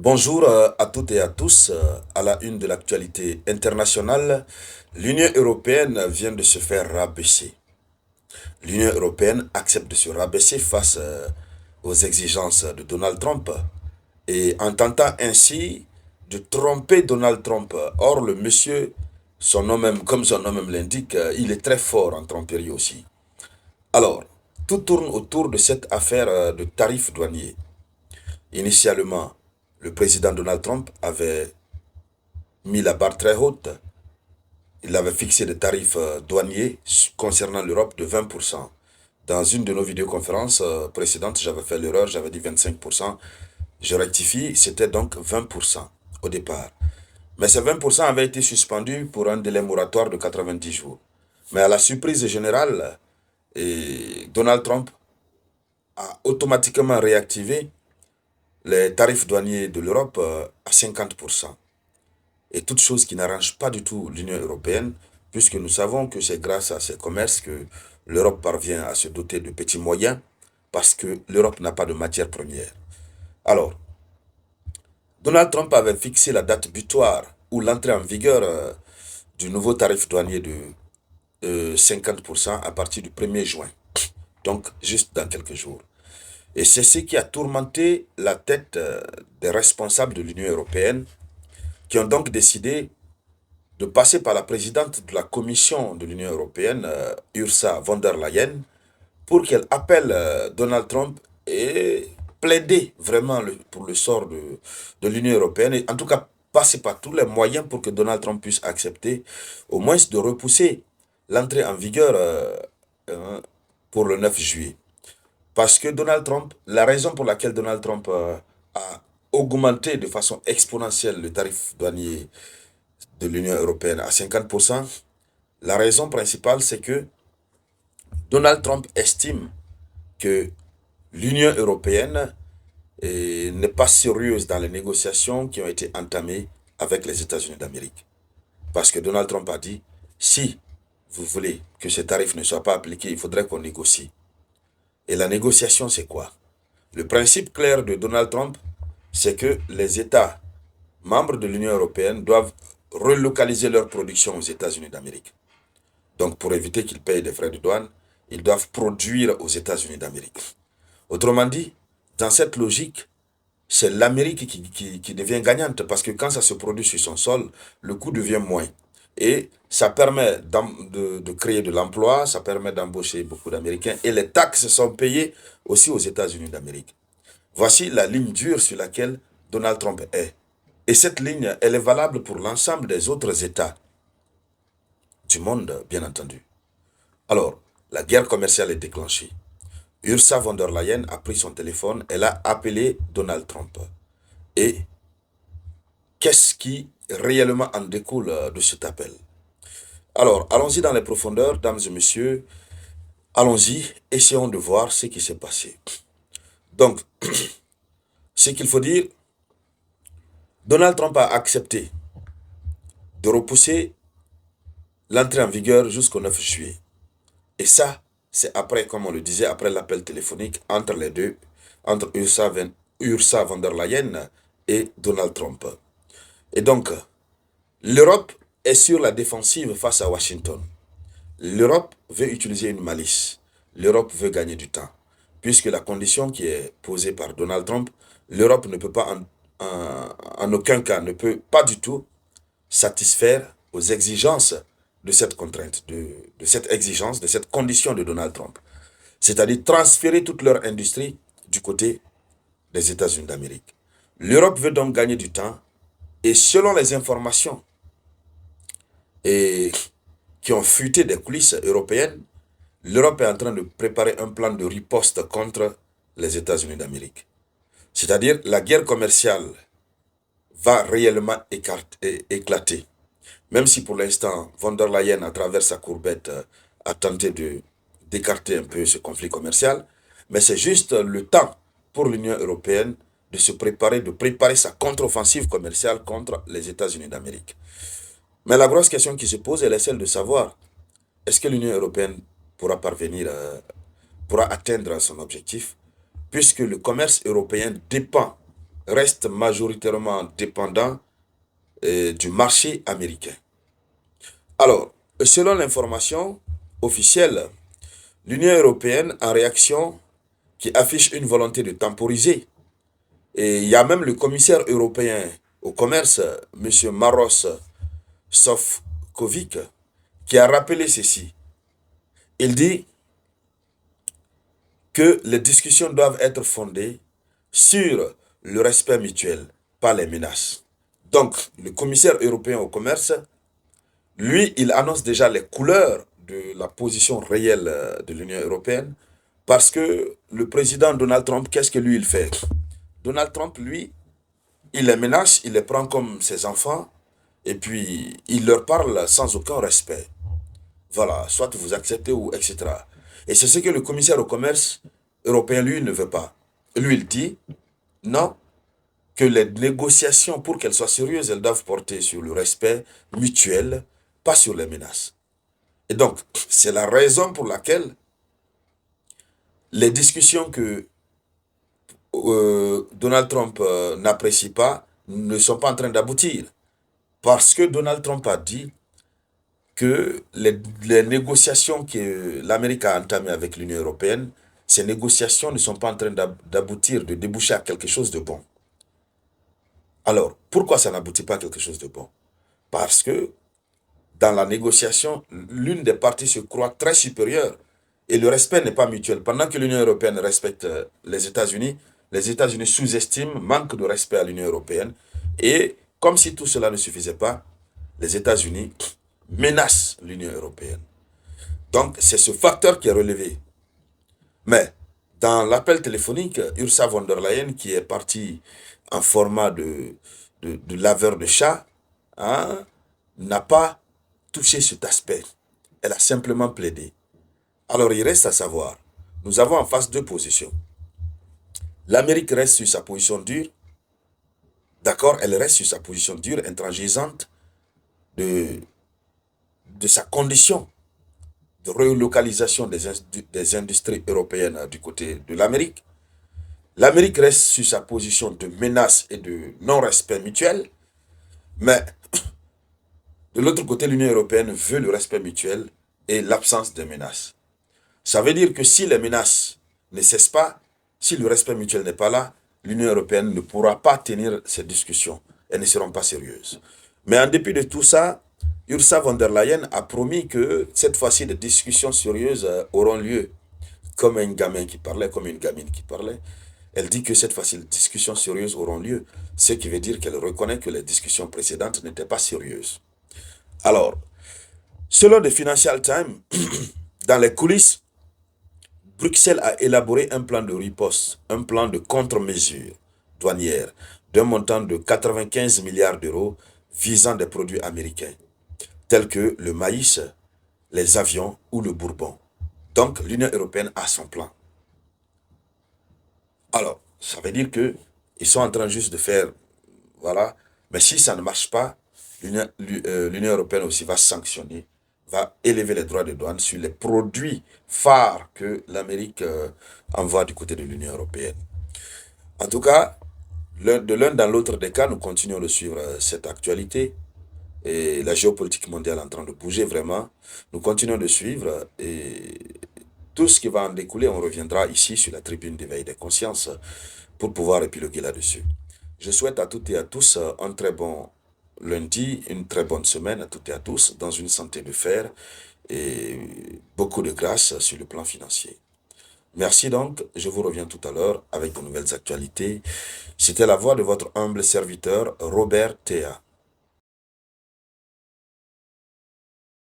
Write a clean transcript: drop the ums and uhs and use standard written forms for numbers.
Bonjour à toutes et à tous. À la une de l'actualité internationale, l'Union européenne vient de se faire rabaisser. L'Union européenne accepte de se rabaisser face aux exigences de Donald Trump et en tentant ainsi de tromper Donald Trump. Or, le monsieur, son nom même, comme son nom même l'indique, il est très fort en tromperie aussi. Alors, tout tourne autour de cette affaire de tarifs douaniers. Initialement, le président Donald Trump avait mis la barre très haute. Il avait fixé des tarifs douaniers concernant l'Europe de 20%. Dans une de nos vidéoconférences précédentes, j'avais fait l'erreur, j'avais dit 25%. Je rectifie, c'était donc 20% au départ. Mais ces 20% avaient été suspendus pour un délai moratoire de 90 jours. Mais à la surprise générale, Donald Trump a automatiquement réactivé les tarifs douaniers de l'Europe à 50%. Et toute chose qui n'arrange pas du tout l'Union européenne, puisque nous savons que c'est grâce à ces commerces que l'Europe parvient à se doter de petits moyens, parce que l'Europe n'a pas de matière première. Alors, Donald Trump avait fixé la date butoir ou l'entrée en vigueur du nouveau tarif douanier de 50% à partir du 1er juin, donc juste dans quelques jours. Et c'est ce qui a tourmenté la tête des responsables de l'Union européenne, qui ont donc décidé de passer par la présidente de la Commission de l'Union européenne, Ursula von der Leyen, pour qu'elle appelle Donald Trump et plaider vraiment pour le sort de l'Union européenne, et en tout cas passer par tous les moyens pour que Donald Trump puisse accepter au moins de repousser l'entrée en vigueur pour le 9 juillet. Parce que Donald Trump, la raison pour laquelle Donald Trump a augmenté de façon exponentielle le tarif douanier de l'Union européenne à 50%, la raison principale, c'est que Donald Trump estime que l'Union européenne n'est pas sérieuse dans les négociations qui ont été entamées avec les États-Unis d'Amérique. Parce que Donald Trump a dit, si vous voulez que ces tarifs ne soient pas appliqués, il faudrait qu'on négocie. Et la négociation, c'est quoi? Le principe clair de Donald Trump, c'est que les États membres de l'Union européenne doivent relocaliser leur production aux États-Unis d'Amérique. Donc, pour éviter qu'ils payent des frais de douane, ils doivent produire aux États-Unis d'Amérique. Autrement dit, dans cette logique, c'est l'Amérique qui devient gagnante parce que quand ça se produit sur son sol, le coût devient moins. Et ça permet de créer de l'emploi, ça permet d'embaucher beaucoup d'Américains et les taxes sont payées aussi aux États-Unis d'Amérique. Voici la ligne dure sur laquelle Donald Trump est. Et cette ligne, elle est valable pour l'ensemble des autres États du monde, bien entendu. Alors, la guerre commerciale est déclenchée. Ursula von der Leyen a pris son téléphone, elle a appelé Donald Trump. Et qu'est-ce qui réellement en découle de cet appel? Alors, allons-y dans les profondeurs, dames et messieurs. Allons-y, essayons de voir ce qui s'est passé. Donc, ce qu'il faut dire, Donald Trump a accepté de repousser l'entrée en vigueur jusqu'au 9 juillet. Et ça, c'est après, comme on le disait, après l'appel téléphonique entre les deux, entre Ursula von der Leyen et Donald Trump. Et donc, l'Europe est sur la défensive face à Washington. L'Europe veut utiliser une malice. L'Europe veut gagner du temps. Puisque la condition qui est posée par Donald Trump, l'Europe ne peut pas, en aucun cas, ne peut pas du tout satisfaire aux exigences de cette contrainte, de cette exigence, de cette condition de Donald Trump. C'est-à-dire transférer toute leur industrie du côté des États-Unis d'Amérique. L'Europe veut donc gagner du temps et selon les informations qui ont fuité des coulisses européennes, l'Europe est en train de préparer un plan de riposte contre les États-Unis d'Amérique. C'est-à-dire la guerre commerciale va réellement éclater. Même si pour l'instant, von der Leyen, à travers sa courbette, a tenté d'écarter un peu ce conflit commercial, mais c'est juste le temps pour l'Union européenne de préparer sa contre-offensive commerciale contre les États-Unis d'Amérique. Mais la grosse question qui se pose, elle est celle de savoir, est-ce que l'Union européenne pourra pourra atteindre son objectif, puisque le commerce européen dépend reste majoritairement dépendant du marché américain. Alors, selon l'information officielle, l'Union européenne, en réaction, qui affiche une volonté de temporiser, et il y a même le commissaire européen au commerce, M. Maros Sefcovic, qui a rappelé ceci. Il dit que les discussions doivent être fondées sur le respect mutuel, pas les menaces. Donc, le commissaire européen au commerce, lui, il annonce déjà les couleurs de la position réelle de l'Union européenne, parce que le président Donald Trump, qu'est-ce que lui, il fait? Donald Trump, lui, il les menace, il les prend comme ses enfants, et puis il leur parle sans aucun respect. Voilà, soit vous acceptez ou etc. Et c'est ce que le commissaire au commerce européen, lui, ne veut pas. Lui, il dit, non, que les négociations, pour qu'elles soient sérieuses, elles doivent porter sur le respect mutuel, pas sur les menaces. Et donc, c'est la raison pour laquelle les discussions que Donald Trump n'apprécie pas ne sont pas en train d'aboutir. Parce que Donald Trump a dit que les négociations que l'Amérique a entamées avec l'Union européenne, ces négociations ne sont pas en train d'aboutir, de déboucher à quelque chose de bon. Alors, pourquoi ça n'aboutit pas à quelque chose de bon? Parce que dans la négociation, l'une des parties se croit très supérieure et le respect n'est pas mutuel. Pendant que l'Union européenne respecte les États-Unis sous-estiment, manquent de respect à l'Union européenne. Et comme si tout cela ne suffisait pas, les États-Unis menacent l'Union européenne. Donc, c'est ce facteur qui est relevé. Mais, dans l'appel téléphonique, Ursula von der Leyen, qui est partie en format de laveur de chat, hein, n'a pas touché cet aspect. Elle a simplement plaidé. Alors, il reste à savoir, nous avons en face deux positions. L'Amérique reste sur sa position dure. D'accord, elle reste sur sa position dure, intransigeante, de sa condition de relocalisation des industries européennes du côté de l'Amérique. L'Amérique reste sur sa position de menace et de non-respect mutuel, mais de l'autre côté, l'Union européenne veut le respect mutuel et l'absence de menaces. Ça veut dire que si les menaces ne cessent pas, si le respect mutuel n'est pas là, l'Union européenne ne pourra pas tenir ces discussions. Elles ne seront pas sérieuses. Mais en dépit de tout ça, Ursula von der Leyen a promis que cette fois-ci, des discussions sérieuses auront lieu. Comme un gamin qui parlait, comme une gamine qui parlait. Elle dit que cette fois-ci, les discussions sérieuses auront lieu. Ce qui veut dire qu'elle reconnaît que les discussions précédentes n'étaient pas sérieuses. Alors, selon le Financial Times, dans les coulisses, Bruxelles a élaboré un plan de riposte, un plan de contre-mesure douanière d'un montant de 95 milliards d'euros visant des produits américains, tels que le maïs, les avions ou le bourbon. Donc, l'Union européenne a son plan. Alors, ça veut dire qu'ils sont en train juste de faire, voilà, mais si ça ne marche pas, l'Union européenne aussi va sanctionner, va élever les droits de douane sur les produits phares que l'Amérique envoie du côté de l'Union européenne. En tout cas, de l'un dans l'autre des cas, nous continuons de suivre cette actualité. Et la géopolitique mondiale est en train de bouger vraiment. Nous continuons de suivre et tout ce qui va en découler, on reviendra ici sur la tribune d'éveil des consciences pour pouvoir épiloguer là-dessus. Je souhaite à toutes et à tous un très bon lundi, une très bonne semaine à toutes et à tous, dans une santé de fer et beaucoup de grâce sur le plan financier. Merci donc, je vous reviens tout à l'heure avec de nouvelles actualités. C'était la voix de votre humble serviteur, Robert Théa.